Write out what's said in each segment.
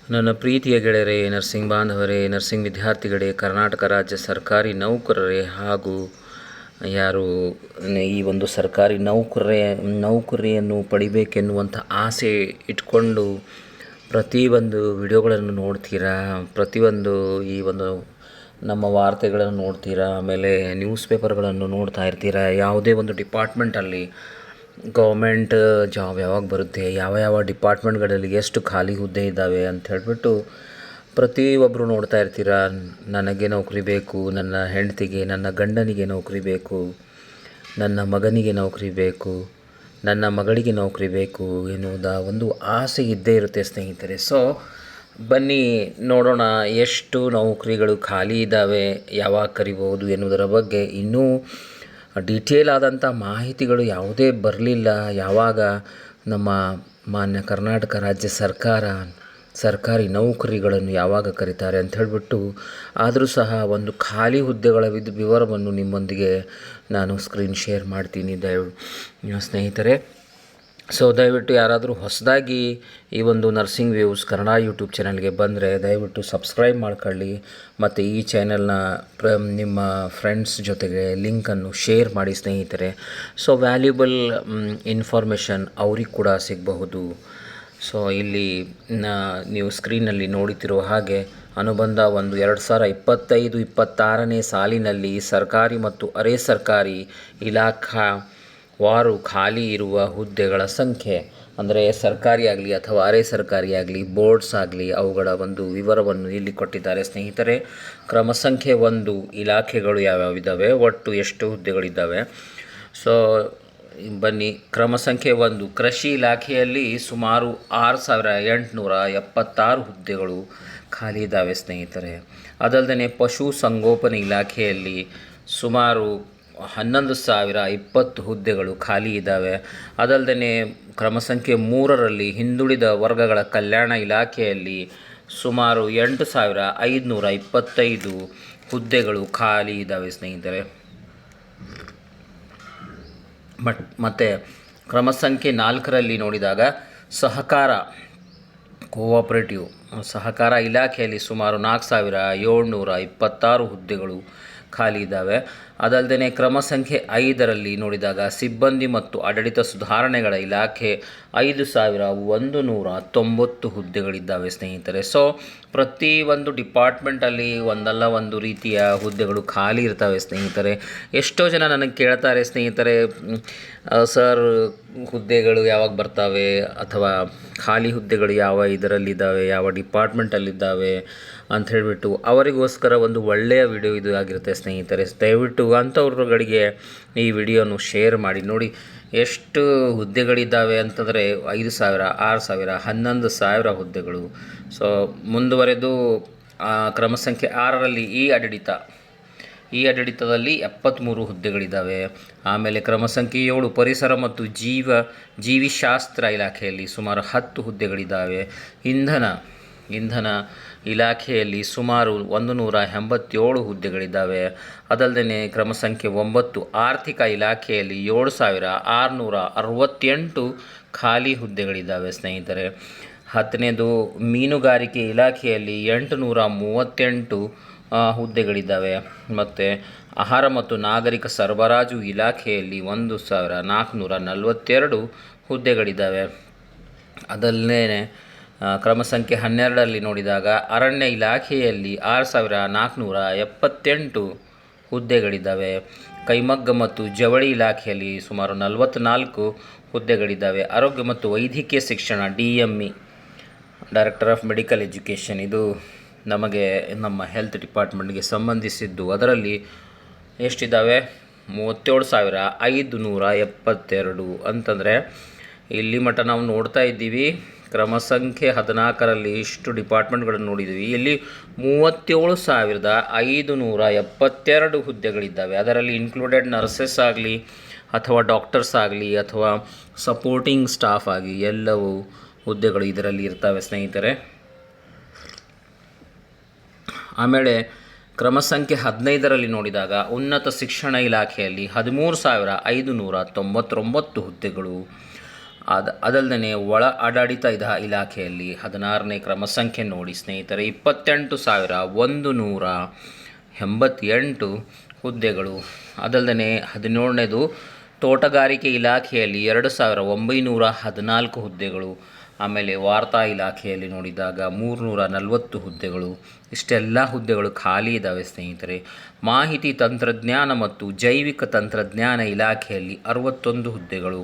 ನನ್ನ ಪ್ರೀತಿಯ ಗೆಳೆಯರೇ, ನರ್ಸಿಂಗ್ ಬಾಂಧವರೇ, ನರ್ಸಿಂಗ್ ವಿದ್ಯಾರ್ಥಿಗಳೇ, ಕರ್ನಾಟಕ ರಾಜ್ಯ ಸರ್ಕಾರಿ ನೌಕರರೇ ಹಾಗೂ ಯಾರು ಈ ಒಂದು ಸರ್ಕಾರಿ ನೌಕರಿಯನ್ನು ಪಡಿಬೇಕೆನ್ನುವಂಥ ಆಸೆ ಇಟ್ಕೊಂಡು ಪ್ರತಿಯೊಂದು ವಿಡಿಯೋಗಳನ್ನು ನೋಡ್ತೀರಾ, ಪ್ರತಿಯೊಂದು ಈ ಒಂದು ನಮ್ಮ ವಾರ್ತೆಗಳನ್ನು ನೋಡ್ತೀರಾ, ಆಮೇಲೆ ನ್ಯೂಸ್ ಪೇಪರ್ಗಳನ್ನು ನೋಡ್ತಾ ಇರ್ತೀರಾ. ಯಾವುದೇ ಒಂದು ಡಿಪಾರ್ಟ್ಮೆಂಟಲ್ಲಿ ಗೌರ್ಮೆಂಟ್ ಜಾಬ್ ಯಾವಾಗ ಬರುತ್ತೆ, ಯಾವ ಯಾವ ಡಿಪಾರ್ಟ್ಮೆಂಟ್ಗಳಲ್ಲಿ ಎಷ್ಟು ಖಾಲಿ ಹುದ್ದೆ ಇದ್ದಾವೆ ಅಂತ ಹೇಳಿಬಿಟ್ಟು ಪ್ರತಿಯೊಬ್ಬರು ನೋಡ್ತಾ ಇರ್ತೀರ. ನನಗೆ ನೌಕರಿ ಬೇಕು, ನನ್ನ ಹೆಂಡತಿಗೆ, ನನ್ನ ಗಂಡನಿಗೆ ನೌಕರಿ ಬೇಕು, ನನ್ನ ಮಗನಿಗೆ ನೌಕರಿ ಬೇಕು, ನನ್ನ ಮಗಳಿಗೆ ನೌಕರಿ ಬೇಕು ಎನ್ನುವುದ ಒಂದು ಆಸೆ ಇದ್ದೇ ಇರುತ್ತೆ ಸ್ನೇಹಿತರೆ. ಸೊ ಬನ್ನಿ ನೋಡೋಣ ಎಷ್ಟು ನೌಕರಿಗಳು ಖಾಲಿ ಇದ್ದಾವೆ, ಯಾವಾಗ ಕರಿಬೋದು ಎನ್ನುವುದರ ಬಗ್ಗೆ ಇನ್ನೂ ಡೀಟೇಲ್ ಆದಂಥ ಮಾಹಿತಿಗಳು ಯಾವುದೇ ಬರಲಿಲ್ಲ. ಯಾವಾಗ ನಮ್ಮ ಮಾನ್ಯ ಕರ್ನಾಟಕ ರಾಜ್ಯ ಸರ್ಕಾರಿ ನೌಕರಿಗಳನ್ನು ಯಾವಾಗ ಕರೀತಾರೆ ಅಂತ ಹೇಳಿಬಿಟ್ಟು, ಆದರೂ ಸಹ ಒಂದು ಖಾಲಿ ಹುದ್ದೆಗಳ ವಿವರವನ್ನು ನಿಮ್ಮೊಂದಿಗೆ ನಾನು ಸ್ಕ್ರೀನ್ ಶೇರ್ ಮಾಡ್ತೀನಿ ಸ್ನೇಹಿತರೆ. ಸೊ ದಯವಿಟ್ಟು ಯಾರಾದರೂ ಹೊಸದಾಗಿ ಈ ಒಂದು ನರ್ಸಿಂಗ್ ವ್ಯೂಸ್ ಕನ್ನಡ ಯೂಟ್ಯೂಬ್ ಚಾನಲ್ಗೆ ಬಂದರೆ ದಯವಿಟ್ಟು ಸಬ್ಸ್ಕ್ರೈಬ್ ಮಾಡ್ಕೊಳ್ಳಿ ಮತ್ತು ಈ ಚಾನಲ್ನ ನಿಮ್ಮ ಫ್ರೆಂಡ್ಸ್ ಜೊತೆಗೆ ಲಿಂಕನ್ನು ಶೇರ್ ಮಾಡಿ ಸ್ನೇಹಿತರೆ. ಸೊ ವ್ಯಾಲ್ಯೂಬಲ್ ಇನ್ಫಾರ್ಮೇಷನ್ ಅವ್ರಿಗೆ ಕೂಡ ಸಿಗಬಹುದು. ಸೊ ಇಲ್ಲಿ ನೀವು ಸ್ಕ್ರೀನಲ್ಲಿ ನೋಡುತ್ತಿರುವ ಹಾಗೆ ಅನುಬಂಧ 2025-26ನೇ ಸಾಲಿನಲ್ಲಿ ಸರ್ಕಾರಿ ಮತ್ತು ಅರೆ ಸರ್ಕಾರಿ ಇಲಾಖಾ ವಾರು ಖಾಲಿ ಇರುವ ಹುದ್ದೆಗಳ ಸಂಖ್ಯೆ, ಅಂದರೆ ಸರ್ಕಾರಿ ಆಗಲಿ ಅಥವಾ ಅರೆ ಸರ್ಕಾರಿ ಆಗಲಿ, ಬೋರ್ಡ್ಸ್ ಆಗಲಿ, ಅವುಗಳ ಒಂದು ವಿವರವನ್ನು ಇಲ್ಲಿ ಕೊಟ್ಟಿದ್ದಾರೆ ಸ್ನೇಹಿತರೆ. ಕ್ರಮ ಸಂಖ್ಯೆ 1 ಇಲಾಖೆಗಳು ಯಾವ್ಯಾವಿದ್ದಾವೆ, ಒಟ್ಟು ಎಷ್ಟು ಹುದ್ದೆಗಳಿದ್ದಾವೆ. ಸೊ ಬನ್ನಿ, ಕ್ರಮ ಸಂಖ್ಯೆ 1 ಕೃಷಿ ಇಲಾಖೆಯಲ್ಲಿ ಸುಮಾರು 6876 ಹುದ್ದೆಗಳು ಖಾಲಿ ಇದ್ದಾವೆ ಸ್ನೇಹಿತರೆ. ಅದಲ್ಲದೆ ಪಶು ಸಂಗೋಪನೆ ಇಲಾಖೆಯಲ್ಲಿ ಸುಮಾರು 11,020 ಹುದ್ದೆಗಳು ಖಾಲಿ ಇದ್ದಾವೆ. ಅದಲ್ಲದೆ ಕ್ರಮ ಸಂಖ್ಯೆ 3ರಲ್ಲಿ ಹಿಂದುಳಿದ ವರ್ಗಗಳ ಕಲ್ಯಾಣ ಇಲಾಖೆಯಲ್ಲಿ ಸುಮಾರು 8,525 ಹುದ್ದೆಗಳು ಖಾಲಿ ಇದ್ದಾವೆ ಸ್ನೇಹಿತರೆ. ಮತ್ತು ಕ್ರಮ ಸಂಖ್ಯೆ 4ರಲ್ಲಿ ನೋಡಿದಾಗ ಕೋಆಪರೇಟಿವ್ ಸಹಕಾರ ಇಲಾಖೆಯಲ್ಲಿ ಸುಮಾರು 4,726 ಹುದ್ದೆಗಳು ಖಾಲಿ ಇದ್ದಾವೆ. ಅದಲ್ಲದೆ ಕ್ರಮ ಸಂಖ್ಯೆ 5ರಲ್ಲಿ ನೋಡಿದಾಗ ಸಿಬ್ಬಂದಿ ಮತ್ತು ಆಡಳಿತ ಸುಧಾರಣೆಗಳ ಇಲಾಖೆ 5,190 ಹುದ್ದೆಗಳಿದ್ದಾವೆ ಸ್ನೇಹಿತರೆ. ಸೊ ಪ್ರತಿಯೊಂದು ಡಿಪಾರ್ಟ್ಮೆಂಟಲ್ಲಿ ಒಂದಲ್ಲ ಒಂದು ರೀತಿಯ ಹುದ್ದೆಗಳು ಖಾಲಿ ಇರ್ತವೆ ಸ್ನೇಹಿತರೆ. ಎಷ್ಟೋ ಜನ ನನಗೆ ಕೇಳ್ತಾರೆ ಸ್ನೇಹಿತರೆ, ಸರ್ ಹುದ್ದೆಗಳು ಯಾವಾಗ ಬರ್ತವೆ ಅಥವಾ ಖಾಲಿ ಹುದ್ದೆಗಳು ಯಾವ ಇದರಲ್ಲಿದ್ದಾವೆ, ಯಾವ ಡಿಪಾರ್ಟ್ಮೆಂಟಲ್ಲಿದ್ದಾವೆ ಅಂತ ಹೇಳಿಬಿಟ್ಟು. ಅವರಿಗೋಸ್ಕರ ಒಂದು ಒಳ್ಳೆಯ ವಿಡಿಯೋ ಇದು ಆಗಿರುತ್ತೆ ಸ್ನೇಹಿತರೆ. ದಯವಿಟ್ಟು ಅಂಥವ್ರುಗಳಿಗೆ ಈ ವಿಡಿಯೋನು ಶೇರ್ ಮಾಡಿ. ನೋಡಿ ಎಷ್ಟು ಹುದ್ದೆಗಳಿದ್ದಾವೆ ಅಂತಂದರೆ 5,000, 6,000, 11,000 ಹುದ್ದೆಗಳು. ಸೊ ಮುಂದುವರೆದು ಕ್ರಮ ಸಂಖ್ಯೆ 6ರಲ್ಲಿ ಈ ಆಡಳಿತದಲ್ಲಿ 73 ಹುದ್ದೆಗಳಿದ್ದಾವೆ. ಆಮೇಲೆ ಕ್ರಮ ಸಂಖ್ಯೆ 7 ಪರಿಸರ ಮತ್ತು ಜೀವಿಶಾಸ್ತ್ರ ಇಲಾಖೆಯಲ್ಲಿ ಸುಮಾರು 10 ಹುದ್ದೆಗಳಿದ್ದಾವೆ. ಇಂಧನ ಇಲಾಖೆಯಲ್ಲಿ ಸುಮಾರು 187 ಹುದ್ದೆಗಳಿದ್ದಾವೆ. ಅದಲ್ಲದೆ ಕ್ರಮ ಸಂಖ್ಯೆ 9 ಆರ್ಥಿಕ ಇಲಾಖೆಯಲ್ಲಿ 7,668 ಖಾಲಿ ಹುದ್ದೆಗಳಿದ್ದಾವೆ ಸ್ನೇಹಿತರೆ. 10ನೇದು ಮೀನುಗಾರಿಕೆ ಇಲಾಖೆಯಲ್ಲಿ 838 ಹುದ್ದೆಗಳಿದ್ದಾವೆ. ಮತ್ತು ಆಹಾರ ಮತ್ತು ನಾಗರಿಕ ಸರಬರಾಜು ಇಲಾಖೆಯಲ್ಲಿ 1,442 ಹುದ್ದೆಗಳಿದ್ದಾವೆ. ಅದಲ್ಲದೆ ಕ್ರಮ ಸಂಖ್ಯೆ 12ರಲ್ಲಿ ನೋಡಿದಾಗ ಅರಣ್ಯ ಇಲಾಖೆಯಲ್ಲಿ 6,478 ಹುದ್ದೆಗಳಿದ್ದಾವೆ. ಕೈಮಗ್ಗ ಮತ್ತು ಜವಳಿ ಇಲಾಖೆಯಲ್ಲಿ ಸುಮಾರು 44 ಹುದ್ದೆಗಳಿದ್ದಾವೆ. ಆರೋಗ್ಯ ಮತ್ತು ವೈದ್ಯಕೀಯ ಶಿಕ್ಷಣ DME director of medical education, ಇದು ನಮಗೆ ನಮ್ಮ ಹೆಲ್ತ್ ಡಿಪಾರ್ಟ್ಮೆಂಟ್ಗೆ ಸಂಬಂಧಿಸಿದ್ದು. ಅದರಲ್ಲಿ ಎಷ್ಟಿದ್ದಾವೆ, 37,572 ಅಂತಂದರೆ ಇಲ್ಲಿ ಮಟ್ಟ ನಾವು ನೋಡ್ತಾ ಇದ್ದೀವಿ. ಕ್ರಮ ಸಂಖ್ಯೆ 14ರಲ್ಲಿ ಇಷ್ಟು ಡಿಪಾರ್ಟ್ಮೆಂಟ್ಗಳನ್ನು ನೋಡಿದ್ದೀವಿ. ಇಲ್ಲಿ 37,572 ಹುದ್ದೆಗಳಿದ್ದಾವೆ. ಅದರಲ್ಲಿ ಇನ್ಕ್ಲೂಡೆಡ್ ನರ್ಸಸ್ ಆಗಲಿ ಅಥವಾ ಡಾಕ್ಟರ್ಸ್ ಆಗಲಿ ಅಥವಾ ಸಪೋರ್ಟಿಂಗ್ ಸ್ಟಾಫ್ ಆಗಿ ಎಲ್ಲವೂ ಹುದ್ದೆಗಳು ಇದರಲ್ಲಿ ಇರ್ತವೆ ಸ್ನೇಹಿತರೆ. ಆಮೇಲೆ ಕ್ರಮ ಸಂಖ್ಯೆ 15ರಲ್ಲಿ ನೋಡಿದಾಗ ಉನ್ನತ ಶಿಕ್ಷಣ ಇಲಾಖೆಯಲ್ಲಿ 13,599 ಹುದ್ದೆಗಳು. ಅದಲ್ಲದೆ ಒಳ ಆಡಳಿತ ಇಲಾಖೆಯಲ್ಲಿ 16ನೇ ಕ್ರಮ ಸಂಖ್ಯೆ ನೋಡಿ ಸ್ನೇಹಿತರೆ, 28,188 ಹುದ್ದೆಗಳು. ಅದಲ್ಲದೆ 17ನೇದು ತೋಟಗಾರಿಕೆ ಇಲಾಖೆಯಲ್ಲಿ 2,914 ಹುದ್ದೆಗಳು. ಆಮೇಲೆ ವಾರ್ತಾ ಇಲಾಖೆಯಲ್ಲಿ ನೋಡಿದಾಗ 340 ಹುದ್ದೆಗಳು. ಇಷ್ಟೆಲ್ಲ ಹುದ್ದೆಗಳು ಖಾಲಿ ಇದ್ದಾವೆ ಸ್ನೇಹಿತರೆ. ಮಾಹಿತಿ ತಂತ್ರಜ್ಞಾನ ಮತ್ತು ಜೈವಿಕ ತಂತ್ರಜ್ಞಾನ ಇಲಾಖೆಯಲ್ಲಿ 61 ಹುದ್ದೆಗಳು.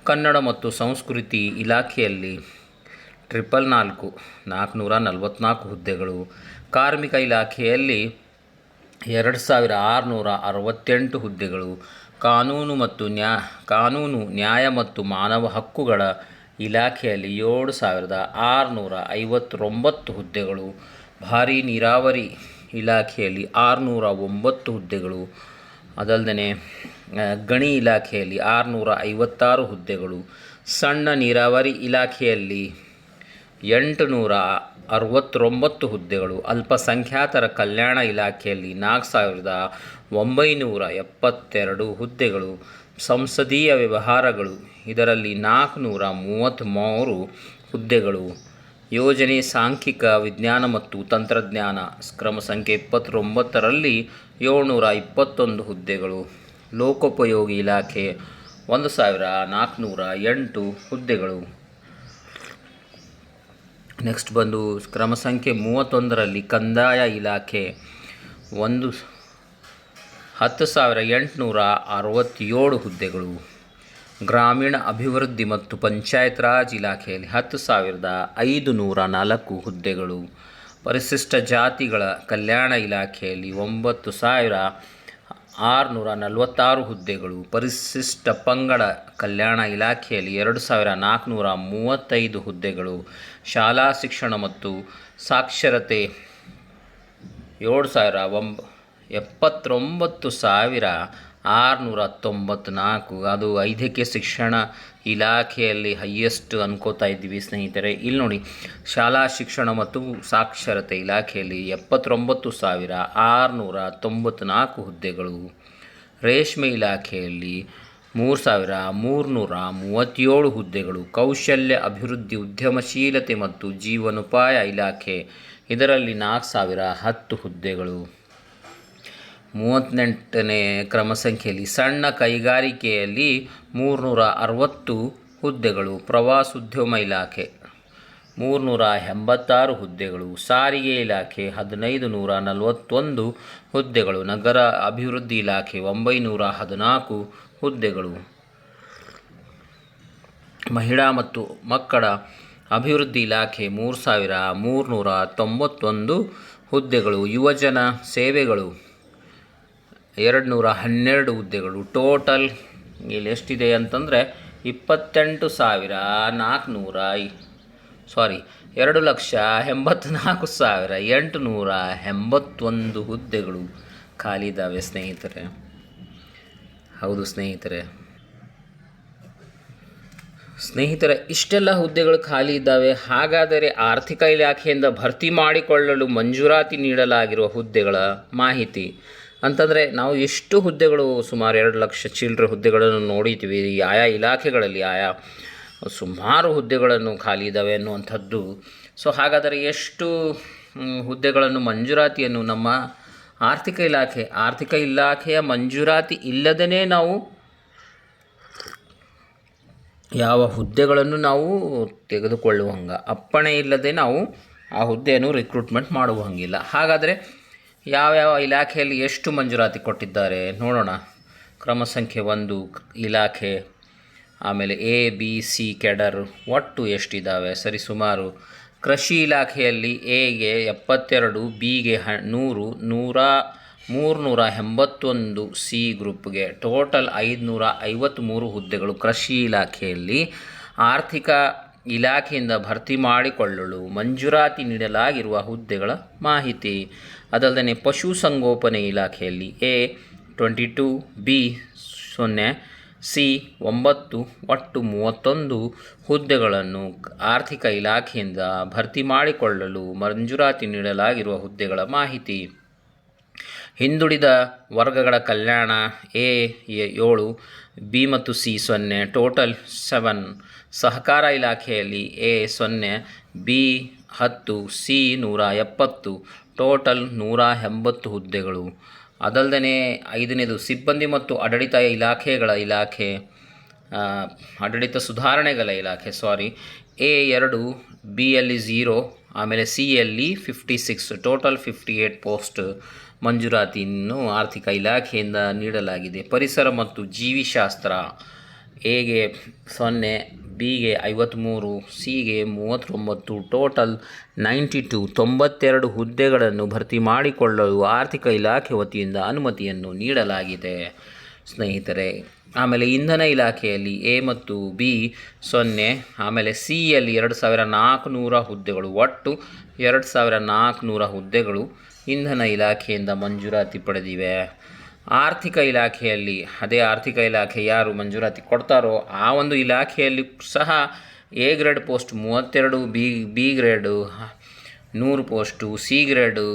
ಕನ್ನಡ ಮತ್ತು ಸಂಸ್ಕೃತಿ ಇಲಾಖೆಯಲ್ಲಿ 444 ಹುದ್ದೆಗಳು. ಕಾರ್ಮಿಕ ಇಲಾಖೆಯಲ್ಲಿ 2,668 ಹುದ್ದೆಗಳು. ಕಾನೂನು ನ್ಯಾಯ ಮತ್ತು ಮಾನವ ಹಕ್ಕುಗಳ ಇಲಾಖೆಯಲ್ಲಿ 7,659 ಹುದ್ದೆಗಳು. ಭಾರೀ ನೀರಾವರಿ ಇಲಾಖೆಯಲ್ಲಿ 609 ಹುದ್ದೆಗಳು. ಅದಲ್ಲದೆ ಗಣಿ ಇಲಾಖೆಯಲ್ಲಿ 656 ಹುದ್ದೆಗಳು. ಸಣ್ಣ ನೀರಾವರಿ ಇಲಾಖೆಯಲ್ಲಿ 869 ಹುದ್ದೆಗಳು. ಅಲ್ಪಸಂಖ್ಯಾತರ ಕಲ್ಯಾಣ ಇಲಾಖೆಯಲ್ಲಿ 4,972 ಹುದ್ದೆಗಳು. ಸಂಸದೀಯ ವ್ಯವಹಾರಗಳು ಇದರಲ್ಲಿ 433 ಹುದ್ದೆಗಳು. ಯೋಜನೆ ಸಾಂಖ್ಯಿಕ ವಿಜ್ಞಾನ ಮತ್ತು ತಂತ್ರಜ್ಞಾನ ಕ್ರಮ ಸಂಖ್ಯೆ 29ರಲ್ಲಿ 721 ಹುದ್ದೆಗಳು. ಲೋಕೋಪಯೋಗಿ ಇಲಾಖೆ 1,408 ಹುದ್ದೆಗಳು. ನೆಕ್ಸ್ಟ್ ಬಂದು ಕ್ರಮ ಸಂಖ್ಯೆ 31ರಲ್ಲಿ ಕಂದಾಯ ಇಲಾಖೆ 10,867 ಹುದ್ದೆಗಳು. ಗ್ರಾಮೀಣ ಅಭಿವೃದ್ಧಿ ಮತ್ತು ಪಂಚಾಯತ್ ರಾಜ್ ಇಲಾಖೆಯಲ್ಲಿ 10,504 ಹುದ್ದೆಗಳು. ಪರಿಶಿಷ್ಟ ಜಾತಿಗಳ ಕಲ್ಯಾಣ ಇಲಾಖೆಯಲ್ಲಿ 9,646 ಹುದ್ದೆಗಳು. ಪರಿಶಿಷ್ಟ ಪಂಗಡ ಕಲ್ಯಾಣ ಇಲಾಖೆಯಲ್ಲಿ 2,435 ಹುದ್ದೆಗಳು. ಶಾಲಾ ಶಿಕ್ಷಣ ಮತ್ತು ಸಾಕ್ಷರತೆ 79,694. ಅದು ವೈದ್ಯಕೀಯ ಶಿಕ್ಷಣ ಇಲಾಖೆಯಲ್ಲಿ ಹೈಯೆಸ್ಟ್ ಅನ್ಕೋತಾ ಇದ್ದೀವಿ ಸ್ನೇಹಿತರೆ. ಇಲ್ಲಿ ನೋಡಿ, ಶಾಲಾ ಶಿಕ್ಷಣ ಮತ್ತು ಸಾಕ್ಷರತೆ ಇಲಾಖೆಯಲ್ಲಿ 79,694 ಹುದ್ದೆಗಳು. ರೇಷ್ಮೆ ಇಲಾಖೆಯಲ್ಲಿ 3,337 ಹುದ್ದೆಗಳು. ಕೌಶಲ್ಯ ಅಭಿವೃದ್ಧಿ, ಉದ್ಯಮಶೀಲತೆ ಮತ್ತು ಜೀವನೋಪಾಯ ಇಲಾಖೆ ಇದರಲ್ಲಿ 4,010 ಹುದ್ದೆಗಳು. 38ನೇ ಕ್ರಮ ಸಂಖ್ಯೆಯಲ್ಲಿ ಸಣ್ಣ ಕೈಗಾರಿಕೆಯಲ್ಲಿ 360 ಹುದ್ದೆಗಳು. ಪ್ರವಾಸೋದ್ಯಮ ಇಲಾಖೆ 386 ಹುದ್ದೆಗಳು. ಸಾರಿಗೆ ಇಲಾಖೆ 1,541 ಹುದ್ದೆಗಳು. ನಗರ ಅಭಿವೃದ್ಧಿ ಇಲಾಖೆ 914 ಹುದ್ದೆಗಳು. ಮಹಿಳಾ ಮತ್ತು ಮಕ್ಕಳ ಅಭಿವೃದ್ಧಿ ಇಲಾಖೆ 3,391 ಹುದ್ದೆಗಳು. ಯುವಜನ ಸೇವೆಗಳು 212 ಹುದ್ದೆಗಳು. ಟೋಟಲ್ ಇಲ್ಲಿ ಎಷ್ಟಿದೆ ಅಂತಂದರೆ 2,84,881 ಹುದ್ದೆಗಳು ಖಾಲಿ ಇದ್ದಾವೆ ಸ್ನೇಹಿತರೆ. ಹೌದು ಸ್ನೇಹಿತರೆ, ಇಷ್ಟೆಲ್ಲ ಹುದ್ದೆಗಳು ಖಾಲಿ ಇದ್ದಾವೆ. ಹಾಗಾದರೆ ಆರ್ಥಿಕ ಇಲಾಖೆಯಿಂದ ಭರ್ತಿ ಮಾಡಿಕೊಳ್ಳಲು ಮಂಜೂರಾತಿ ನೀಡಲಾಗಿರುವ ಹುದ್ದೆಗಳ ಮಾಹಿತಿ ಅಂತಂದರೆ ನಾವು ಎಷ್ಟು ಹುದ್ದೆಗಳು, ಸುಮಾರು 2 ಲಕ್ಷ ಚಿಲ್ಲರೆ ಹುದ್ದೆಗಳನ್ನು ನೋಡಿದ್ದೀವಿ. ಆಯಾ ಇಲಾಖೆಗಳಲ್ಲಿ ಸುಮಾರು ಹುದ್ದೆಗಳನ್ನು ಖಾಲಿ ಇದ್ದಾವೆ ಅನ್ನುವಂಥದ್ದು. ಸೊ ಹಾಗಾದರೆ ಎಷ್ಟು ಹುದ್ದೆಗಳನ್ನು ಮಂಜೂರಾತಿಯನ್ನು ನಮ್ಮ ಆರ್ಥಿಕ ಇಲಾಖೆಯ ಮಂಜೂರಾತಿ ಇಲ್ಲದೇ ನಾವು ಯಾವ ಹುದ್ದೆಗಳನ್ನು ನಾವು ತೆಗೆದುಕೊಳ್ಳುವಂಗೆ, ಅಪ್ಪಣೆ ಇಲ್ಲದೆ ನಾವು ಆ ಹುದ್ದೆಯನ್ನು ರಿಕ್ರೂಟ್ಮೆಂಟ್ ಮಾಡುವಂಗಿಲ್ಲ. ಹಾಗಾದರೆ ಯಾವ್ಯಾವ ಇಲಾಖೆಯಲ್ಲಿ ಎಷ್ಟು ಮಂಜೂರಾತಿ ಕೊಟ್ಟಿದ್ದಾರೆ ನೋಡೋಣ. ಕ್ರಮ ಸಂಖ್ಯೆ 1 ಇಲಾಖೆ, ಆಮೇಲೆ A-B-C ಕೆಡರ್ ಒಟ್ಟು ಎಷ್ಟಿದ್ದಾವೆ ಸರಿಸುಮಾರು. ಕೃಷಿ ಇಲಾಖೆಯಲ್ಲಿ ಎಗೆ 72, ಬಿಗೆ 100, 381, ಸಿ ಗ್ರೂಪ್ಗೆ ಟೋಟಲ್ 553 ಹುದ್ದೆಗಳು ಕೃಷಿ ಇಲಾಖೆಯಲ್ಲಿ. ಆರ್ಥಿಕ ಇಲಾಖೆಯಿಂದ ಭರ್ತಿ ಮಾಡಿಕೊಳ್ಳಲು ಮಂಜೂರಾತಿ ನೀಡಲಾಗಿರುವ ಹುದ್ದೆಗಳ ಮಾಹಿತಿ. ಅದಲ್ಲದೆ ಪಶುಸಂಗೋಪನೆ ಇಲಾಖೆಯಲ್ಲಿ A 22, B 0, ಸಿ 9 ಒಟ್ಟು 31 ಹುದ್ದೆಗಳನ್ನು ಆರ್ಥಿಕ ಇಲಾಖೆಯಿಂದ ಭರ್ತಿ ಮಾಡಿಕೊಳ್ಳಲು ಮಂಜೂರಾತಿ ನೀಡಲಾಗಿರುವ ಹುದ್ದೆಗಳ ಮಾಹಿತಿ. ಹಿಂದುಳಿದ ವರ್ಗಗಳ ಕಲ್ಯಾಣ ಎ 7, ಬಿ ಮತ್ತು ಸಿ 0, ಟೋಟಲ್ 7. ಸಹಕಾರ ಇಲಾಖೆಯಲ್ಲಿ ಎ 0, ಬಿ 10, ಸಿ 170, ಟೋಟಲ್ 180 ಹುದ್ದೆಗಳು. ಅದಲ್ಲದೆ 5ನೇದು ಸಿಬ್ಬಂದಿ ಮತ್ತು ಆಡಳಿತ ಸುಧಾರಣೆಗಳ ಇಲಾಖೆ ಎ 2, ಬಿ ಯಲ್ಲಿ 0, ಆಮೇಲೆ ಸಿ ಯಲ್ಲಿ 56, ಟೋಟಲ್ 58 ಪೋಸ್ಟ್ ಮಂಜೂರಾತಿಯನ್ನು ಆರ್ಥಿಕ ಇಲಾಖೆಯಿಂದ ನೀಡಲಾಗಿದೆ. ಪರಿಸರ ಮತ್ತು ಜೀವಿಶಾಸ್ತ್ರ ಎಗೆ 0, ಬಿಗೆ 53, ಸಿಗೆ 39, ಟೋಟಲ್ 92 ಹುದ್ದೆಗಳನ್ನು ಭರ್ತಿ ಮಾಡಿಕೊಳ್ಳಲು ಆರ್ಥಿಕ ಇಲಾಖೆ ವತಿಯಿಂದ ಅನುಮತಿಯನ್ನು ನೀಡಲಾಗಿದೆ ಸ್ನೇಹಿತರೆ. ಆಮೇಲೆ ಇಂಧನ ಇಲಾಖೆಯಲ್ಲಿ ಎ ಮತ್ತು ಬಿ 0, ಆಮೇಲೆ ಸಿ ಯಲ್ಲಿ 2400 ಹುದ್ದೆಗಳು, ಒಟ್ಟು 2400 ಹುದ್ದೆಗಳು ಇಂಧನ ಇಲಾಖೆಯಿಂದ ಮಂಜೂರಾತಿ ಪಡೆದಿವೆ. ಆರ್ಥಿಕ ಇಲಾಖೆಯಲ್ಲಿ ಆರ್ಥಿಕ ಇಲಾಖೆ ಯಾರು ಮಂಜೂರಾತಿ ಕೊಡ್ತಾರೋ ಆ ಒಂದು ಇಲಾಖೆಯಲ್ಲಿ ಸಹ A grade post 32, B grade 100 post, C grade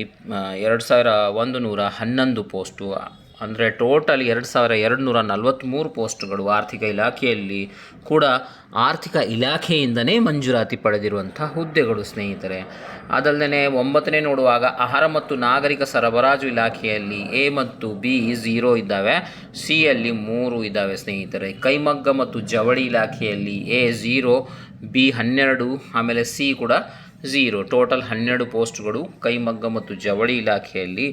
2111 post, ಅಂದರೆ ಟೋಟಲ್ 2243 ಪೋಸ್ಟ್ಗಳು ಆರ್ಥಿಕ ಇಲಾಖೆಯಲ್ಲಿ ಕೂಡ ಆರ್ಥಿಕ ಇಲಾಖೆಯಿಂದನೇ ಮಂಜೂರಾತಿ ಪಡೆದಿರುವಂಥ ಹುದ್ದೆಗಳು ಸ್ನೇಹಿತರೆ. ಅದಲ್ಲದೆ 9ನೇ ನೋಡುವಾಗ ಆಹಾರ ಮತ್ತು ನಾಗರಿಕ ಸರಬರಾಜು ಇಲಾಖೆಯಲ್ಲಿ ಎ ಮತ್ತು ಬಿ 0 ಇದ್ದಾವೆ, ಸಿ ಯಲ್ಲಿ 3 ಇದ್ದಾವೆ ಸ್ನೇಹಿತರೆ. ಕೈಮಗ್ಗ ಮತ್ತು ಜವಳಿ ಇಲಾಖೆಯಲ್ಲಿ ಎ 0, ಬಿ 12, ಆಮೇಲೆ ಸಿ ಕೂಡ 0, ಟೋಟಲ್ 12 ಪೋಸ್ಟ್ಗಳು ಕೈಮಗ್ಗ ಮತ್ತು ಜವಳಿ ಇಲಾಖೆಯಲ್ಲಿ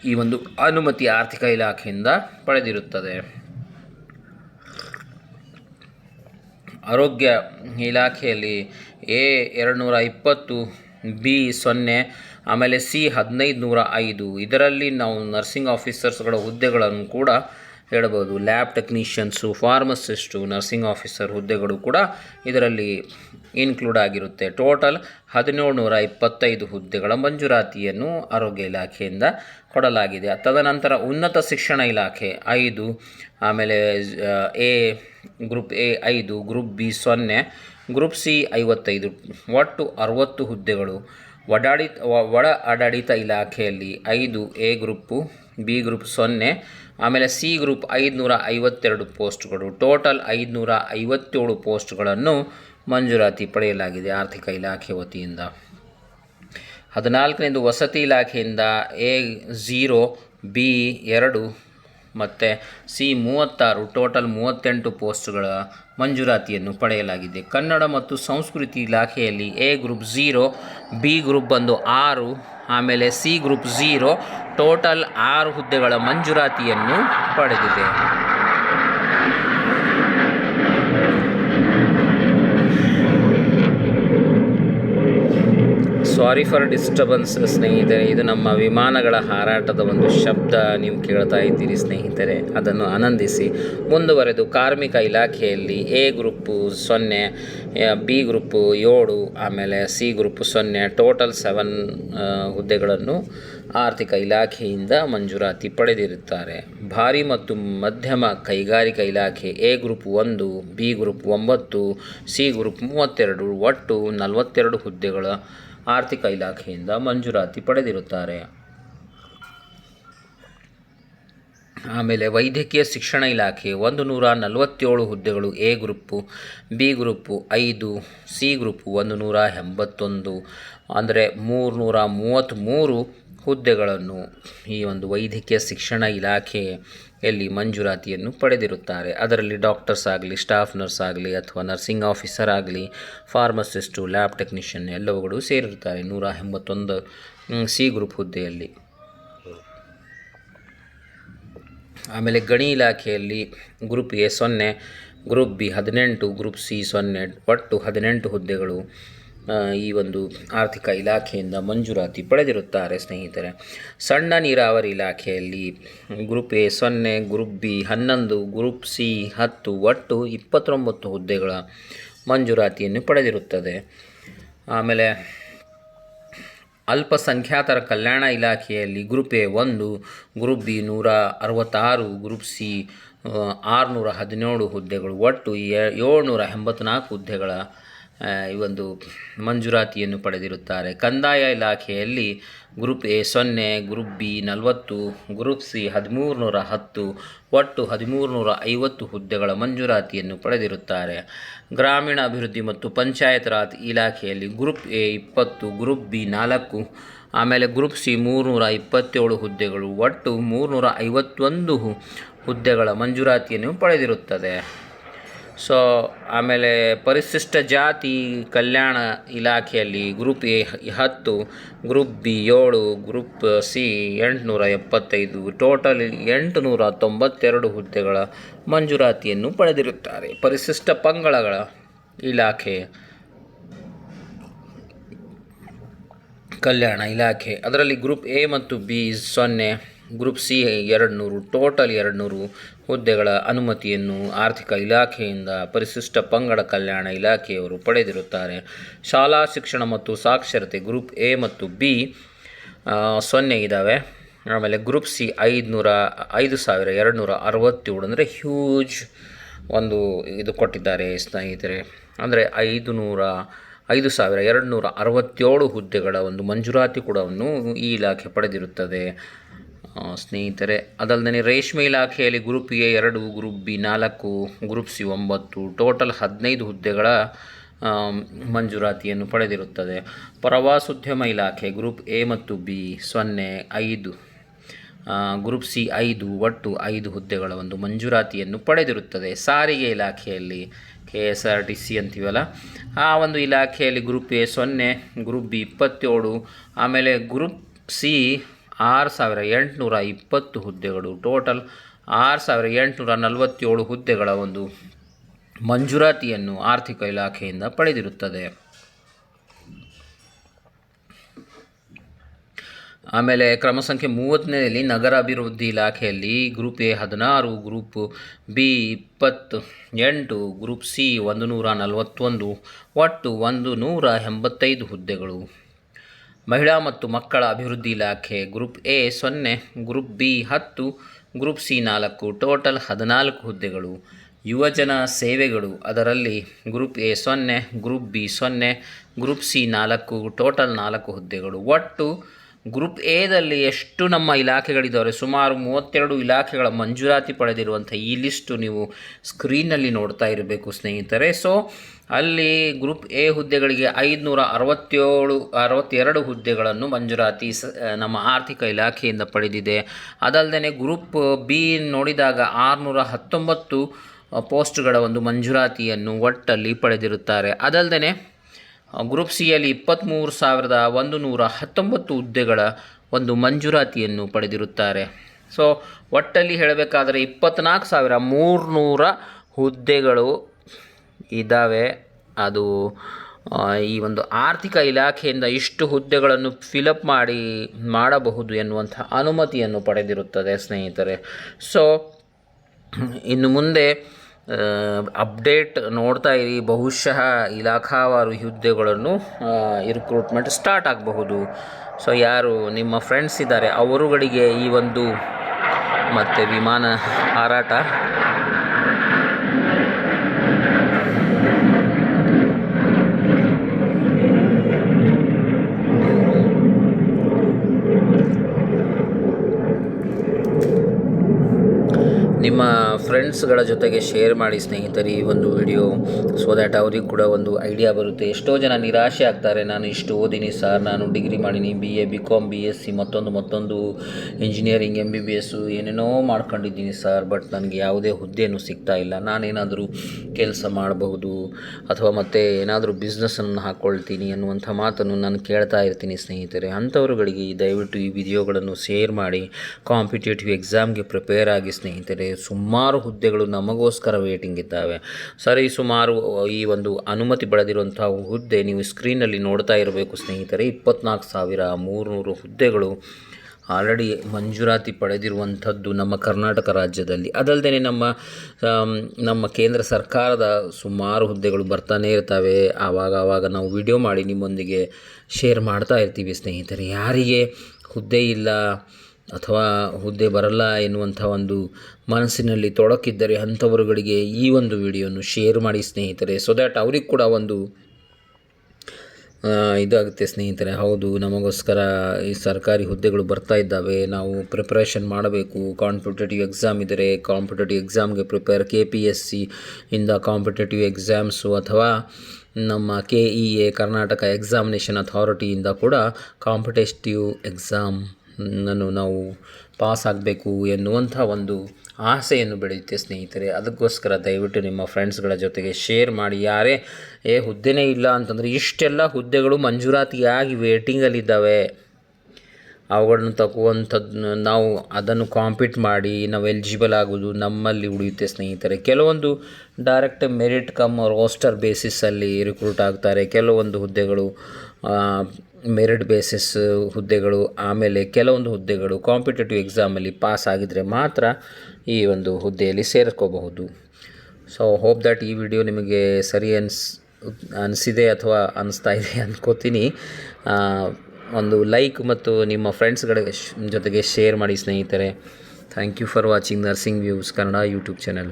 ಈ ಒಂದು ಅನುಮತಿ ಆರ್ಥಿಕ ಇಲಾಖೆಯಿಂದ ಪಡೆದಿರುತ್ತದೆ. ಆರೋಗ್ಯ ಇಲಾಖೆಯಲ್ಲಿ ಎ 220, ಬಿ 0, ಆಮೇಲೆ ಸಿ 1505. ಇದರಲ್ಲಿ ನಾವು ನರ್ಸಿಂಗ್ ಆಫೀಸರ್ಸ್ಗಳ ಹುದ್ದೆಗಳನ್ನು ಕೂಡ ಹೇಳಬಹುದು. Lab technicians, pharmacist, nursing officer ಹುದ್ದೆಗಳು ಕೂಡ ಇದರಲ್ಲಿ ಇನ್ಕ್ಲೂಡ್ ಆಗಿರುತ್ತೆ. ಟೋಟಲ್ 1725 ಹುದ್ದೆಗಳ ಮಂಜೂರಾತಿಯನ್ನು ಆರೋಗ್ಯ ಇಲಾಖೆಯಿಂದ ಕೊಡಲಾಗಿದೆ. ತದನಂತರ ಉನ್ನತ ಶಿಕ್ಷಣ ಇಲಾಖೆ 5, ಆಮೇಲೆ group A 5, group B 0, group C 55, ಒಟ್ಟು 60 ಹುದ್ದೆಗಳು. ಒಳ ಆಡಳಿತ ಇಲಾಖೆಯಲ್ಲಿ 5 ಎ ಗ್ರೂಪು, ಬಿ ಗ್ರೂಪ್ 0, ಆಮೇಲೆ ಸಿ ಗ್ರೂಪ್ 552 ಪೋಸ್ಟ್ಗಳು, ಟೋಟಲ್ 557 ಪೋಸ್ಟ್ಗಳನ್ನು ಮಂಜೂರಾತಿ ಪಡೆಯಲಾಗಿದೆ ಆರ್ಥಿಕ ಇಲಾಖೆ ವತಿಯಿಂದ. 14ನೇದು ವಸತಿ ಇಲಾಖೆಯಿಂದ ಎ 0, ಬಿ 2 ಮತ್ತು ಸಿ 36, ಟೋಟಲ್ 38 ಪೋಸ್ಟ್ಗಳ ಮಂಜೂರಾತಿಯನ್ನು ಪಡೆಯಲಾಗಿದೆ. ಕನ್ನಡ ಮತ್ತು ಸಂಸ್ಕೃತಿ ಇಲಾಖೆಯಲ್ಲಿ ಎ ಗ್ರೂಪ್ 0, ಬಿ ಗ್ರೂಪ್ ಬಂದು 6, ಆಮೇಲೆ ಸಿ ಗ್ರೂಪ್ 0, ಟೋಟಲ್ 6 ಹುದ್ದೆಗಳ ಮಂಜೂರಾತಿಯನ್ನು ಪಡೆದಿದೆ. ಸಾರಿ ಫಾರ್ ಡಿಸ್ಟರ್ಬೆನ್ಸ್ ಸ್ನೇಹಿತರೆ, ಇದು ನಮ್ಮ ವಿಮಾನಗಳ ಹಾರಾಟದ ಒಂದು ಶಬ್ದ ನೀವು ಕೇಳ್ತಾ ಇದ್ದೀರಿ ಸ್ನೇಹಿತರೆ, ಅದನ್ನು ಆನಂದಿಸಿ. ಮುಂದುವರೆದು ಕಾರ್ಮಿಕ ಇಲಾಖೆಯಲ್ಲಿ ಎ ಗ್ರೂಪು 0, ಬಿ ಗ್ರೂಪು 7, ಆಮೇಲೆ ಸಿ ಗ್ರೂಪು 0, ಟೋಟಲ್ 7 ಹುದ್ದೆಗಳನ್ನು ಆರ್ಥಿಕ ಇಲಾಖೆಯಿಂದ ಮಂಜೂರಾತಿ ಪಡೆದಿರುತ್ತಾರೆ. ಭಾರಿ ಮತ್ತು ಮಧ್ಯಮ ಕೈಗಾರಿಕಾ ಇಲಾಖೆ A group 1, B group 9, C group 32, ಒಟ್ಟು 42 ಹುದ್ದೆಗಳ ಆರ್ಥಿಕ ಇಲಾಖೆಯಿಂದ ಮಂಜೂರಾತಿ ಪಡೆದಿರುತ್ತಾರೆ. ಆಮೇಲೆ ವೈದ್ಯಕೀಯ ಶಿಕ್ಷಣ ಇಲಾಖೆ 147 ಹುದ್ದೆಗಳು A group, B group 5, C group 181, ಅಂದರೆ 333 ಹುದ್ದೆಗಳನ್ನು ಈ ಒಂದು ವೈದ್ಯಕೀಯ ಶಿಕ್ಷಣ ಇಲಾಖೆಯಲ್ಲಿ ಮಂಜೂರಾತಿಯನ್ನು ಪಡೆದಿರುತ್ತಾರೆ. ಅದರಲ್ಲಿ ಡಾಕ್ಟರ್ಸ್ ಆಗಲಿ, ಸ್ಟಾಫ್ ನರ್ಸ್ ಆಗಲಿ, ಅಥವಾ ನರ್ಸಿಂಗ್ ಆಫೀಸರ್ ಆಗಲಿ, pharmacist, lab technician ಎಲ್ಲವುಗಳು ಸೇರಿರುತ್ತಾರೆ 181 C group ಹುದ್ದೆಯಲ್ಲಿ. ಆಮೇಲೆ ಗಣಿ ಇಲಾಖೆಯಲ್ಲಿ group A 0, group B 18, group C 0, ಒಟ್ಟು 18 ಹುದ್ದೆಗಳು ಈ ಒಂದು ಆರ್ಥಿಕ ಇಲಾಖೆಯಿಂದ ಮಂಜೂರಾತಿ ಪಡೆದಿರುತ್ತಾರೆ ಸ್ನೇಹಿತರೆ. ಸಣ್ಣ ನೀರಾವರಿ ಇಲಾಖೆಯಲ್ಲಿ group A 0, group B 11, group C 10, ಒಟ್ಟು 29 ಹುದ್ದೆಗಳ ಮಂಜೂರಾತಿಯನ್ನು ಪಡೆದಿರುತ್ತದೆ. ಆಮೇಲೆ ಅಲ್ಪಸಂಖ್ಯಾತರ ಕಲ್ಯಾಣ ಇಲಾಖೆಯಲ್ಲಿ group A 1, group B 166, group C 617 ಹುದ್ದೆಗಳು, ಒಟ್ಟು 784 ಹುದ್ದೆಗಳ ಈ ಒಂದು ಮಂಜೂರಾತಿಯನ್ನು ಪಡೆದಿರುತ್ತಾರೆ. ಕಂದಾಯ ಇಲಾಖೆಯಲ್ಲಿ group A 0, group B 40, group C 1310, ಒಟ್ಟು 1350 ಹುದ್ದೆಗಳ ಮಂಜೂರಾತಿಯನ್ನು ಪಡೆದಿರುತ್ತಾರೆ. ಗ್ರಾಮೀಣ ಅಭಿವೃದ್ಧಿ ಮತ್ತು ಪಂಚಾಯತ್ ರಾಜ್ ಇಲಾಖೆಯಲ್ಲಿ ಗ್ರೂಪ್ ಎ 20, ಗ್ರೂಪ್ ಬಿ 4, ಆಮೇಲೆ ಗ್ರೂಪ್ ಸಿ 327 ಹುದ್ದೆಗಳು, ಒಟ್ಟು 351 ಹುದ್ದೆಗಳ ಮಂಜೂರಾತಿಯನ್ನು ಪಡೆದಿರುತ್ತದೆ. ಸೊ ಆಮೇಲೆ ಪರಿಶಿಷ್ಟ ಜಾತಿ ಕಲ್ಯಾಣ ಇಲಾಖೆಯಲ್ಲಿ group A 10, group B 7, group C 875, total 892 ಹುದ್ದೆಗಳ ಮಂಜೂರಾತಿಯನ್ನು ಪಡೆದಿರುತ್ತಾರೆ. ಪರಿಶಿಷ್ಟ ಪಂಗಡಗಳ ಇಲಾಖೆ ಕಲ್ಯಾಣ ಇಲಾಖೆ, ಅದರಲ್ಲಿ ಗ್ರೂಪ್ ಎ ಮತ್ತು ಬಿ 0, ಗ್ರೂಪ್ ಸಿ 200, ಟೋಟಲ್ 200 ಹುದ್ದೆಗಳ ಅನುಮತಿಯನ್ನು ಆರ್ಥಿಕ ಇಲಾಖೆಯಿಂದ ಪರಿಶಿಷ್ಟ ಪಂಗಡ ಕಲ್ಯಾಣ ಇಲಾಖೆಯವರು ಪಡೆದಿರುತ್ತಾರೆ. ಶಾಲಾ ಶಿಕ್ಷಣ ಮತ್ತು ಸಾಕ್ಷರತೆ ಗ್ರೂಪ್ ಎ ಮತ್ತು ಬಿ 0 ಇದ್ದಾವೆ. ಆಮೇಲೆ ಗ್ರೂಪ್ ಸಿ 5267 ಅಂದರೆ ಹ್ಯೂಜ್ ಒಂದು ಇದು ಕೊಟ್ಟಿದ್ದಾರೆ ಸ್ನೇಹಿತರೆ. ಅಂದರೆ 5267 ಹುದ್ದೆಗಳ ಒಂದು ಮಂಜೂರಾತಿ ಕೂಡ ಈ ಇಲಾಖೆ ಪಡೆದಿರುತ್ತದೆ ಸ್ನೇಹಿತರೆ. ಅದಲ್ಲದೆ ರೇಷ್ಮೆ ಇಲಾಖೆಯಲ್ಲಿ group A 2, group B 4, group C 9, total 15 ಹುದ್ದೆಗಳ ಮಂಜೂರಾತಿಯನ್ನು ಪಡೆದಿರುತ್ತದೆ. ಪ್ರವಾಸೋದ್ಯಮ ಇಲಾಖೆ ಗ್ರೂಪ್ ಎ ಮತ್ತು ಬಿ 0, 5, ಗ್ರೂಪ್ ಸಿ 5, ಒಟ್ಟು 5 ಹುದ್ದೆಗಳ ಒಂದು ಮಂಜೂರಾತಿಯನ್ನು ಪಡೆದಿರುತ್ತದೆ. ಸಾರಿಗೆ ಇಲಾಖೆಯಲ್ಲಿ KSRTC ಅಂತೀವಲ್ಲ, ಆ ಒಂದು ಇಲಾಖೆಯಲ್ಲಿ ಗ್ರೂಪ್ ಎ 0, ಗ್ರೂಪ್ ಬಿ 27, ಆಮೇಲೆ ಗ್ರೂಪ್ ಸಿ 6820 ಹುದ್ದೆಗಳು, ಟೋಟಲ್ 6847 ಹುದ್ದೆಗಳ ಒಂದು ಮಂಜೂರಾತಿಯನ್ನು ಆರ್ಥಿಕ ಇಲಾಖೆಯಿಂದ ಪಡೆದಿರುತ್ತದೆ. ಆಮೇಲೆ ಕ್ರಮ ಸಂಖ್ಯೆ 30ನೇದಲ್ಲಿ ನಗರಾಭಿವೃದ್ಧಿ ಇಲಾಖೆಯಲ್ಲಿ group A 16, group B 28, group C 141, ಒಟ್ಟು 185 ಹುದ್ದೆಗಳು. ಮಹಿಳಾ ಮತ್ತು ಮಕ್ಕಳ ಅಭಿವೃದ್ಧಿ ಇಲಾಖೆ group A 0, group B 10, group C 4, total 14 ಹುದ್ದೆಗಳು. ಯುವಜನ ಸೇವೆಗಳು, ಅದರಲ್ಲಿ group A 0, group B 0, group C 4, total 4 ಹುದ್ದೆಗಳು. ಒಟ್ಟು ಗ್ರೂಪ್ ಎದಲ್ಲಿ ಎಷ್ಟು ನಮ್ಮ ಇಲಾಖೆಗಳಿದ್ದಾವೆ, ಸುಮಾರು 32 ಇಲಾಖೆಗಳ ಮಂಜೂರಾತಿ ಪಡೆದಿರುವಂಥ ಈ ಲಿಸ್ಟು ನೀವು ಸ್ಕ್ರೀನ್ನಲ್ಲಿ ನೋಡ್ತಾ ಇರಬೇಕು ಸ್ನೇಹಿತರೆ. ಸೊ ಅಲ್ಲಿ ಗ್ರೂಪ್ ಎ ಹುದ್ದೆಗಳಿಗೆ 562 ಹುದ್ದೆಗಳನ್ನು ಮಂಜೂರಾತಿ ನಮ್ಮ ಆರ್ಥಿಕ ಇಲಾಖೆಯಿಂದ ಪಡೆದಿದೆ. ಅದಲ್ಲದೆ ಗ್ರೂಪ್ ಬಿ ನೋಡಿದಾಗ 619 ಪೋಸ್ಟ್ಗಳ ಒಂದು ಮಂಜೂರಾತಿಯನ್ನು ಒಟ್ಟಲ್ಲಿ ಪಡೆದಿರುತ್ತಾರೆ. ಅದಲ್ಲದೆ ಗ್ರೂಪ್ ಸಿಯಲ್ಲಿ 23,119 ಹುದ್ದೆಗಳ ಒಂದು ಮಂಜೂರಾತಿಯನ್ನು ಪಡೆದಿರುತ್ತಾರೆ. ಸೊ ಒಟ್ಟಲ್ಲಿ ಹೇಳಬೇಕಾದರೆ 24,300 ಹುದ್ದೆಗಳು ಇದ್ದಾವೆ. ಅದು ಈ ಒಂದು ಆರ್ಥಿಕ ಇಲಾಖೆಯಿಂದ ಇಷ್ಟು ಹುದ್ದೆಗಳನ್ನು ಫಿಲಪ್ ಮಾಡಬಹುದು ಎನ್ನುವಂಥ ಅನುಮತಿಯನ್ನು ಪಡೆದಿರುತ್ತದೆ ಸ್ನೇಹಿತರೆ. ಸೊ ಇನ್ನು ಮುಂದೆ ಅಪ್ಡೇಟ್ ನೋಡ್ತಾ ಇರಿ. ಬಹುಶಃ ಇಲಾಖಾವಾರು ಹುದ್ದೆಗಳನ್ನು ರಿಕ್ರೂಟ್ಮೆಂಟ್ ಸ್ಟಾರ್ಟ್ ಆಗಬಹುದು. ಸೊ ಯಾರು ನಿಮ್ಮ ಫ್ರೆಂಡ್ಸ್ ಇದ್ದಾರೆ ಅವರುಗಳಿಗೆ ಈ ಒಂದು ಮತ್ತು ವಿಮಾನ ಹಾರಾಟ ನಿಮ್ಮ ಫ್ರೆಂಡ್ಸ್ಗಳ ಜೊತೆಗೆ ಶೇರ್ ಮಾಡಿ ಸ್ನೇಹಿತರೆ ಈ ಒಂದು ವಿಡಿಯೋ. ಸೊ ದ್ಯಾಟ್ ಅವ್ರಿಗೆ ಕೂಡ ಒಂದು ಐಡಿಯಾ ಬರುತ್ತೆ. ಎಷ್ಟೋ ಜನ ನಿರಾಶೆ ಆಗ್ತಾರೆ, ನಾನು ಇಷ್ಟು ಓದಿನಿ ಸರ್, ನಾನು ಡಿಗ್ರಿ ಮಾಡೀನಿ, BA BCom BSc ಮತ್ತೊಂದು ಇಂಜಿನಿಯರಿಂಗ್ MBBS ಏನೇನೋ ಮಾಡ್ಕೊಂಡಿದ್ದೀನಿ ಸರ್, ಬಟ್ ನನಗೆ ಯಾವುದೇ ಹುದ್ದೆನೂ ಸಿಗ್ತಾ ಇಲ್ಲ, ನಾನೇನಾದರೂ ಕೆಲಸ ಮಾಡಬಹುದು ಅಥವಾ ಮತ್ತೆ ಏನಾದರೂ ಬಿಸ್ನೆಸ್ಸನ್ನು ಹಾಕ್ಕೊಳ್ತೀನಿ ಅನ್ನುವಂಥ ಮಾತನ್ನು ನಾನು ಕೇಳ್ತಾ ಇರ್ತೀನಿ ಸ್ನೇಹಿತರೆ. ಅಂಥವ್ರುಗಳಿಗೆ ದಯವಿಟ್ಟು ಈ ವಿಡಿಯೋಗಳನ್ನು ಶೇರ್ ಮಾಡಿ ಕಾಂಪಿಟೇಟಿವ್ ಎಕ್ಸಾಮ್ಗೆ ಪ್ರಿಪೇರ್ ಆಗಿ ಸ್ನೇಹಿತರೆ. ಸುಮಾರು ಹುದ್ದೆಗಳು ನಮಗೋಸ್ಕರ ವೇಟಿಂಗ್ ಇದ್ದಾವೆ. ಸರಿ, ಸುಮಾರು ಈ ಒಂದು ಅನುಮತಿ ಪಡೆದಿರುವಂಥ ಹುದ್ದೆ ನೀವು ಸ್ಕ್ರೀನಲ್ಲಿ ನೋಡ್ತಾ ಇರಬೇಕು ಸ್ನೇಹಿತರೆ. 24,300 ಹುದ್ದೆಗಳು ಆಲ್ರೆಡಿ ಮಂಜೂರಾತಿ ಪಡೆದಿರುವಂಥದ್ದು ನಮ್ಮ ಕರ್ನಾಟಕ ರಾಜ್ಯದಲ್ಲಿ. ಅದಲ್ಲದೆ ನಮ್ಮ ಕೇಂದ್ರ ಸರ್ಕಾರದ ಸುಮಾರು ಹುದ್ದೆಗಳು ಬರ್ತಾನೆ ಇರ್ತವೆ. ಆವಾಗ ನಾವು ವಿಡಿಯೋ ಮಾಡಿ ನಿಮ್ಮೊಂದಿಗೆ ಶೇರ್ ಮಾಡ್ತಾ ಇರ್ತೀವಿ ಸ್ನೇಹಿತರೆ. ಯಾರಿಗೆ ಹುದ್ದೆ ಇಲ್ಲ ಅಥವಾ ಹುದ್ದೆ ಬರಲ್ಲ ಎನ್ನುವಂಥ ಒಂದು ಮನಸ್ಸಿನಲ್ಲಿ ತೊಡಕಿದ್ದರೆ ಅಂಥವರುಗಳಿಗೆ ಈ ಒಂದು ವಿಡಿಯೋನು ಶೇರ್ ಮಾಡಿ ಸ್ನೇಹಿತರೆ. ಸೊ ದ್ಯಾಟ್ ಅವ್ರಿಗೆ ಕೂಡ ಒಂದು ಇದಾಗುತ್ತೆ ಸ್ನೇಹಿತರೆ. ಹೌದು, ನಮಗೋಸ್ಕರ ಈ ಸರ್ಕಾರಿ ಹುದ್ದೆಗಳು ಬರ್ತಾ ಇದ್ದಾವೆ, ನಾವು ಪ್ರಿಪ್ರೇಷನ್ ಮಾಡಬೇಕು. ಕಾಂಪಿಟೇಟಿವ್ ಎಕ್ಸಾಮ್ ಇದ್ದರೆ ಕಾಂಪಿಟೇಟಿವ್ ಎಕ್ಸಾಮ್ಗೆ ಪ್ರಿಪೇರ್, KPSC ಇಂದ ಕಾಂಪಿಟೇಟಿವ್ ಎಕ್ಸಾಮ್ಸು ಅಥವಾ ನಮ್ಮ KEA ಕರ್ನಾಟಕ ಎಕ್ಸಾಮಿನೇಷನ್ ಅಥಾರಿಟಿಯಿಂದ ಕೂಡ ಕಾಂಪಿಟೇಟಿವ್ ಎಕ್ಸಾಮ್ನನ್ನು ನಾವು ಪಾಸ್ ಆಗಬೇಕು ಎನ್ನುವಂಥ ಒಂದು ಆಸೆಯನ್ನು ಬೆಳೆಯುತ್ತೆ ಸ್ನೇಹಿತರೆ. ಅದಕ್ಕೋಸ್ಕರ ದಯವಿಟ್ಟು ನಿಮ್ಮ ಫ್ರೆಂಡ್ಸ್ಗಳ ಜೊತೆಗೆ ಶೇರ್ ಮಾಡಿ. ಯಾರೇ ಹುದ್ದೆನೇ ಇಲ್ಲ ಅಂತಂದರೆ ಇಷ್ಟೆಲ್ಲ ಹುದ್ದೆಗಳು ಮಂಜೂರಾತಿಯಾಗಿ ವೇಟಿಂಗಲ್ಲಿದ್ದಾವೆ, ಅವುಗಳನ್ನು ತಗುವಂಥದ್ದು ನಾವು ಅದನ್ನು ಕಾಂಪೀಟ್ ಮಾಡಿ ನಾವು ಎಲಿಜಿಬಲ್ ಆಗೋದು ನಮ್ಮಲ್ಲಿ ಉಳಿಯುತ್ತೆ ಸ್ನೇಹಿತರೆ. ಕೆಲವೊಂದು ಡೈರೆಕ್ಟ್ ಮೆರಿಟ್ ಕಮ್ ರೋಸ್ಟರ್ ಬೇಸಿಸಲ್ಲಿ ರಿಕ್ರೂಟ್ ಆಗ್ತಾರೆ, ಕೆಲವೊಂದು ಹುದ್ದೆಗಳು ಮೆರಿಟ್ ಬೇಸಿಸ್ ಹುದ್ದೆಗಳು, ಆಮೇಲೆ ಕೆಲವೊಂದು ಹುದ್ದೆಗಳು ಕಾಂಪಿಟೇಟಿವ್ ಎಕ್ಸಾಮಲ್ಲಿ ಪಾಸ್ ಆಗಿದ್ದರೆ ಮಾತ್ರ ಈ ಒಂದು ಹುದ್ದೆಯಲ್ಲಿ ಸೇರ್ಕೋಬಹುದು. ಸೊ ಹೋಪ್ ದ್ಯಾಟ್ ಈ ವಿಡಿಯೋ ನಿಮಗೆ ಸರಿ ಅನಿಸಿದೆ ಅಥವಾ ಅನಿಸ್ತಾ ಇದೆ ಅಂದ್ಕೋತೀನಿ. ಒಂದು ಲೈಕ್ ಮತ್ತು ನಿಮ್ಮ ಫ್ರೆಂಡ್ಸ್ಗಳ ಜೊತೆಗೆ ಶೇರ್ ಮಾಡಿ ಸ್ನೇಹಿತರೆ. Thank you for watching nursing views Kannada YouTube channel.